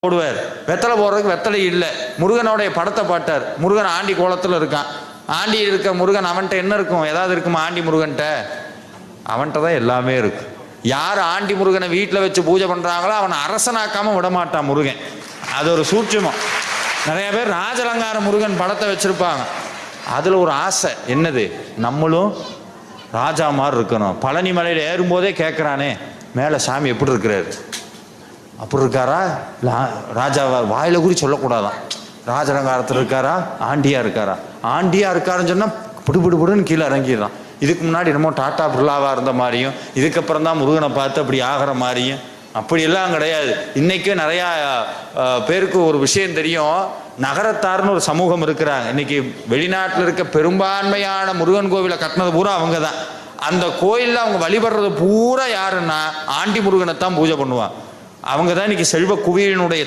போடுவார். வெத்தலை போடுறதுக்கு வெத்தலை இல்லை. முருகனுடைய படத்தை பாட்டார். முருகன் ஆண்டி கோலத்தில் இருக்கான். ஆண்டி இருக்க முருகன் அவன்கிட்ட என்ன இருக்கும்? ஏதாவது இருக்குமா ஆண்டி முருகன்கிட்ட? அவன்கிட்ட தான் எல்லாமே இருக்கு. யார் ஆண்டி முருகனை வீட்டில் வச்சு பூஜை பண்ணுறாங்களோ அவனை அரசனாக்காம விடமாட்டான் முருகன். அது ஒரு சூட்சுமம். நிறைய பேர் ராஜலங்கார முருகன் படத்தை வச்சுருப்பாங்க. அதில் ஒரு ஆசை என்னது, நம்மளும் ராஜா மாதிரி இருக்கணும். பழனி மலையில் ஏறும்போதே கேட்குறானே, மேலே சாமி எப்படி இருக்கிறாரு? அப்படி இருக்காரா? ராஜாவா? வாயில குறி சொல்லக்கூடாதான். ராஜலங்காரத்தில் இருக்காரா? ஆண்டியா இருக்காரா? ஆண்டியா இருக்காருன்னு சொன்னால் பிடுபிடுன்னு கீழே இறங்கிடுறான். இதுக்கு முன்னாடி என்னமோ டாட்டா பிர்லாவாக இருந்த மாதிரியும், இதுக்கப்புறம் தான் முருகனை பார்த்து அப்படி ஆகிற மாதிரியும், அப்படியெல்லாம் கிடையாது. இன்றைக்கி நிறையா பேருக்கு ஒரு விஷயம் தெரியும். நகரத்தார்னு ஒரு சமூகம் இருக்கிறாங்க. இன்றைக்கி வெளிநாட்டில் இருக்க பெரும்பான்மையான முருகன் கோவிலை கட்டினது பூரா அவங்க தான். அந்த கோயிலில் அவங்க வழிபடுறது பூரா யாருன்னா ஆண்டி முருகனை தான் பூஜை பண்ணுவாங்க. அவங்க தான் இன்றைக்கி செல்வ குவியலினுடைய